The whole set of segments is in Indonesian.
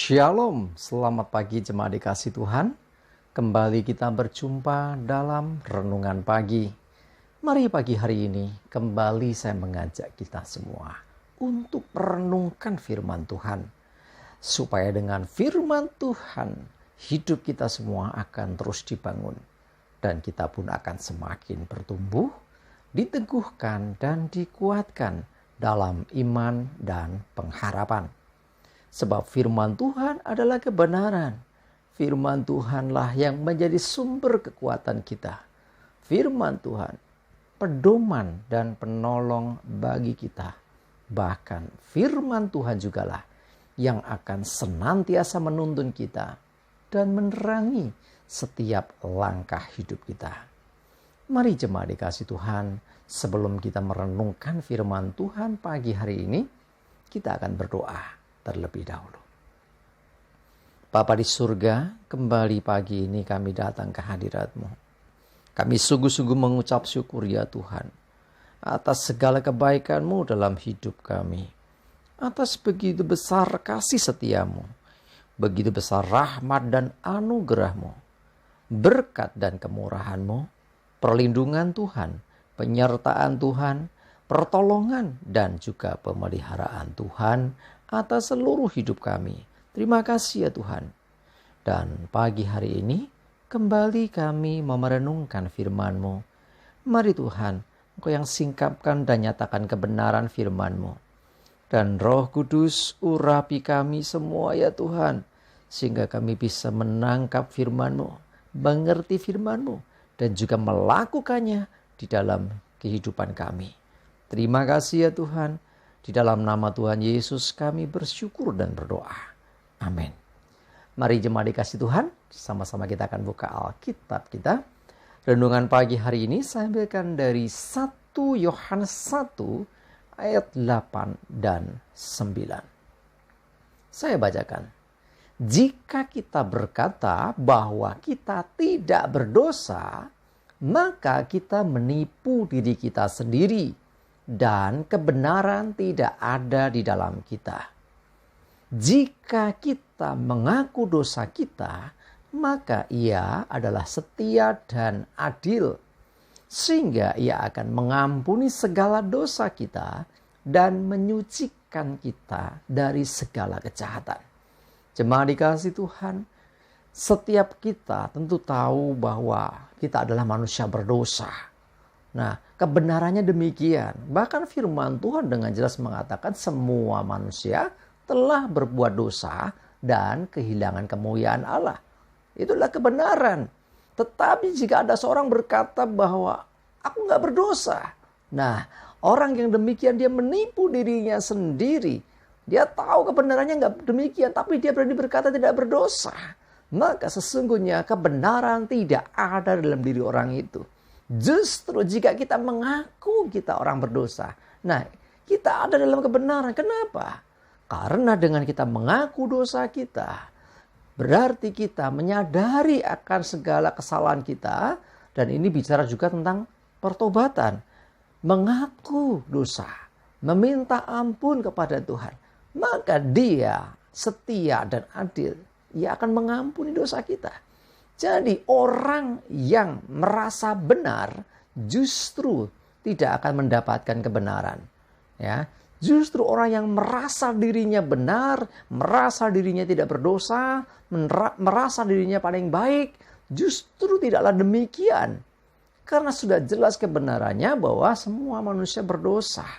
Shalom, selamat pagi jemaat dikasih Tuhan. Kembali kita berjumpa dalam renungan pagi. Mari pagi hari ini kembali saya mengajak kita semua untuk merenungkan firman Tuhan. Supaya dengan firman Tuhan hidup kita semua akan terus dibangun. Dan kita pun akan semakin bertumbuh, diteguhkan dan dikuatkan dalam iman dan pengharapan. Sebab firman Tuhan adalah kebenaran. Firman Tuhanlah yang menjadi sumber kekuatan kita. Firman Tuhan, pedoman dan penolong bagi kita. Bahkan firman Tuhan jugalah yang akan senantiasa menuntun kita dan menerangi setiap langkah hidup kita. Mari jemaat dikasih Tuhan, sebelum kita merenungkan firman Tuhan pagi hari ini, kita akan berdoa terlebih dahulu. Bapa di surga, kembali pagi ini kami datang ke hadirat-Mu. Kami sungguh-sungguh mengucap syukur ya Tuhan, atas segala kebaikan-Mu dalam hidup kami. Atas begitu besar kasih setia-Mu, begitu besar rahmat dan anugerah-Mu, berkat dan kemurahan-Mu, perlindungan Tuhan, penyertaan Tuhan, pertolongan dan juga pemeliharaan Tuhan atas seluruh hidup kami. Terima kasih ya Tuhan. Dan pagi hari ini kembali kami merenungkan firman-Mu. Mari Tuhan, Engkau yang singkapkan dan nyatakan kebenaran firman-Mu. Dan Roh Kudus urapi kami semua ya Tuhan, sehingga kami bisa menangkap firman-Mu, mengerti firman-Mu, dan juga melakukannya di dalam kehidupan kami. Terima kasih ya Tuhan. Di dalam nama Tuhan Yesus kami bersyukur dan berdoa. Amin. Mari jemaat dikasih Tuhan, sama-sama kita akan buka Alkitab kita. Renungan pagi hari ini saya ambilkan dari 1 Yohanes 1 ayat 8 dan 9. Saya bacakan. Jika kita berkata bahwa kita tidak berdosa, maka kita menipu diri kita sendiri. Dan kebenaran tidak ada di dalam kita. Jika kita mengaku dosa kita, maka Ia adalah setia dan adil, sehingga Ia akan mengampuni segala dosa kita dan menyucikan kita dari segala kejahatan. Jemaat dikasih Tuhan, setiap kita tentu tahu bahwa kita adalah manusia berdosa. Nah, kebenarannya demikian. Bahkan firman Tuhan dengan jelas mengatakan semua manusia telah berbuat dosa dan kehilangan kemuliaan Allah. Itulah kebenaran. Tetapi jika ada seorang berkata bahwa aku gak berdosa. Nah, orang yang demikian dia menipu dirinya sendiri. Dia tahu kebenarannya gak demikian, tapi dia berani berkata tidak berdosa. Maka sesungguhnya kebenaran tidak ada dalam diri orang itu. Justru jika kita mengaku kita orang berdosa, nah kita ada dalam kebenaran. Kenapa? Karena dengan kita mengaku dosa kita, berarti kita menyadari akan segala kesalahan kita. Dan ini bicara juga tentang pertobatan. Mengaku dosa, meminta ampun kepada Tuhan. Maka Dia setia dan adil. Ia akan mengampuni dosa kita. Jadi orang yang merasa benar justru tidak akan mendapatkan kebenaran. Ya, justru orang yang merasa dirinya benar, merasa dirinya tidak berdosa, merasa dirinya paling baik, justru tidaklah demikian. Karena sudah jelas kebenarannya bahwa semua manusia berdosa.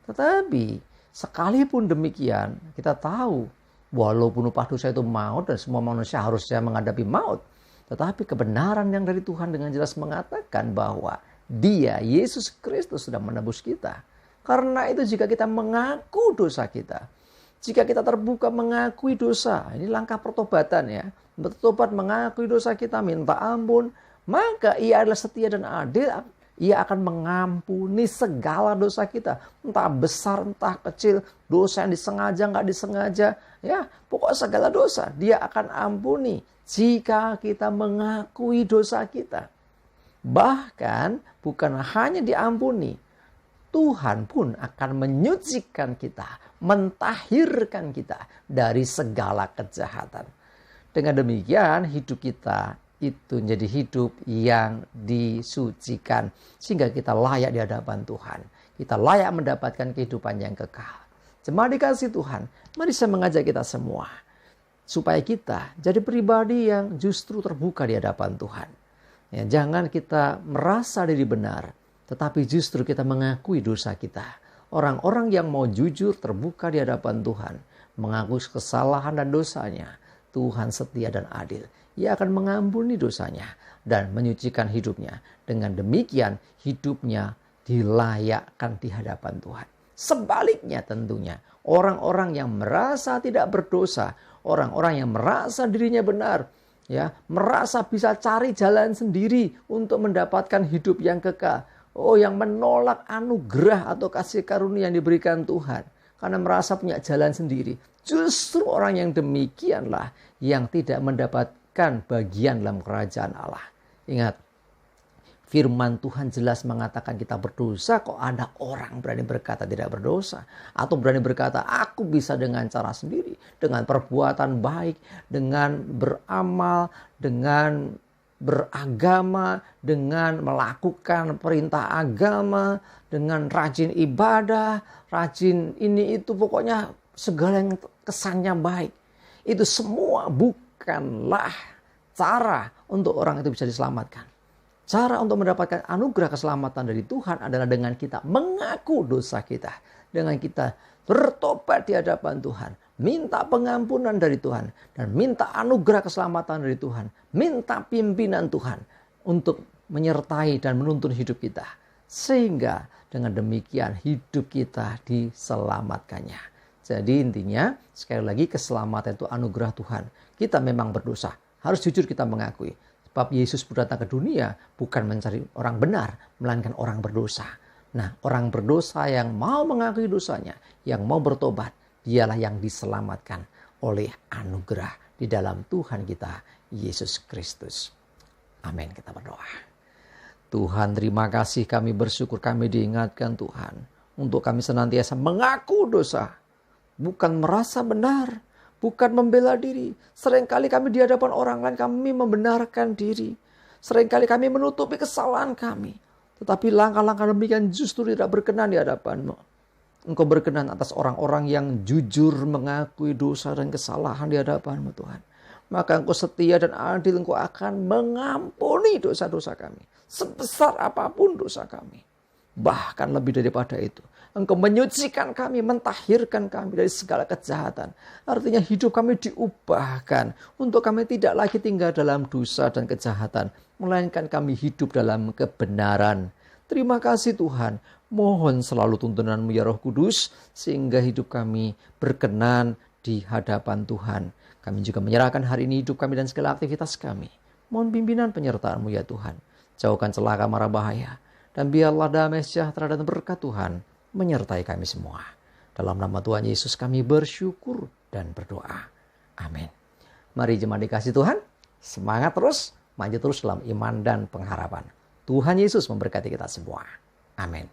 Tetapi sekalipun demikian, kita tahu walaupun upah dosa itu maut dan semua manusia harusnya menghadapi maut. Tetapi kebenaran yang dari Tuhan dengan jelas mengatakan bahwa Dia, Yesus Kristus, sudah menebus kita. Karena itu jika kita mengaku dosa kita, jika kita terbuka mengakui dosa, ini langkah pertobatan ya. Bertobat mengakui dosa kita, minta ampun, maka Ia adalah setia dan adil. Ia akan mengampuni segala dosa kita. Entah besar, entah kecil, dosa yang disengaja, nggak disengaja. Ya, pokoknya segala dosa Dia akan ampuni. Jika kita mengakui dosa kita. Bahkan bukan hanya diampuni. Tuhan pun akan menyucikan kita, mentahirkan kita dari segala kejahatan. Dengan demikian hidup kita itu menjadi hidup yang disucikan. Sehingga kita layak di hadapan Tuhan. Kita layak mendapatkan kehidupan yang kekal. Jemaat dikasih Tuhan, mari saya mengajak kita semua. Supaya kita jadi pribadi yang justru terbuka di hadapan Tuhan. Ya, jangan kita merasa diri benar, tetapi justru kita mengakui dosa kita. Orang-orang yang mau jujur terbuka di hadapan Tuhan, mengakui kesalahan dan dosanya, Tuhan setia dan adil. Ia akan mengampuni dosanya dan menyucikan hidupnya. Dengan demikian hidupnya dilayakkan di hadapan Tuhan. Sebaliknya tentunya, orang-orang yang merasa tidak berdosa, orang-orang yang merasa dirinya benar, ya, merasa bisa cari jalan sendiri untuk mendapatkan hidup yang kekal. Oh, yang menolak anugerah atau kasih karunia yang diberikan Tuhan karena merasa punya jalan sendiri. Justru orang yang demikianlah yang tidak mendapatkan bagian dalam kerajaan Allah. Ingat, firman Tuhan jelas mengatakan kita berdosa, kok ada orang berani berkata tidak berdosa. Atau berani berkata aku bisa dengan cara sendiri. Dengan perbuatan baik, dengan beramal, dengan beragama, dengan melakukan perintah agama, dengan rajin ibadah, rajin ini itu, pokoknya segala yang kesannya baik. Itu semua bukanlah cara untuk orang itu bisa diselamatkan. Cara untuk mendapatkan anugerah keselamatan dari Tuhan adalah dengan kita mengaku dosa kita. Dengan kita bertobat di hadapan Tuhan. Minta pengampunan dari Tuhan. Dan minta anugerah keselamatan dari Tuhan. Minta pimpinan Tuhan untuk menyertai dan menuntun hidup kita. Sehingga dengan demikian hidup kita diselamatkannya. Jadi intinya sekali lagi keselamatan itu anugerah Tuhan. Kita memang berdosa. Harus jujur kita mengakui. Sebab Yesus datang ke dunia bukan mencari orang benar, melainkan orang berdosa. Nah, orang berdosa yang mau mengakui dosanya, yang mau bertobat, dialah yang diselamatkan oleh anugerah di dalam Tuhan kita, Yesus Kristus. Amin, kita berdoa. Tuhan, terima kasih, kami bersyukur kami diingatkan Tuhan. Untuk kami senantiasa mengaku dosa, bukan merasa benar, bukan membela diri. Seringkali kami di hadapan orang lain kami membenarkan diri. Seringkali kami menutupi kesalahan kami. Tetapi langkah-langkah demikian justru tidak berkenan di hadapan-Mu. Engkau berkenan atas orang-orang yang jujur mengakui dosa dan kesalahan di hadapan-Mu Tuhan. Maka Engkau setia dan adil, Engkau akan mengampuni dosa-dosa kami. Sebesar apapun dosa kami. Bahkan lebih daripada itu. Engkau menyucikan kami, mentahirkan kami dari segala kejahatan. Artinya hidup kami diubahkan. Untuk kami tidak lagi tinggal dalam dosa dan kejahatan. Melainkan kami hidup dalam kebenaran. Terima kasih Tuhan. Mohon selalu tuntunan-Mu ya Roh Kudus. Sehingga hidup kami berkenan di hadapan Tuhan. Kami juga menyerahkan hari ini hidup kami dan segala aktivitas kami. Mohon pimpinan penyertaan-Mu ya Tuhan. Jauhkan celaka mara bahaya. Dan biarlah damai sejahtera dan berkat Tuhan menyertai kami semua. Dalam nama Tuhan Yesus kami bersyukur dan berdoa. Amin. Mari jemaat dikasih Tuhan, semangat terus, maju terus dalam iman dan pengharapan. Tuhan Yesus memberkati kita semua. Amin.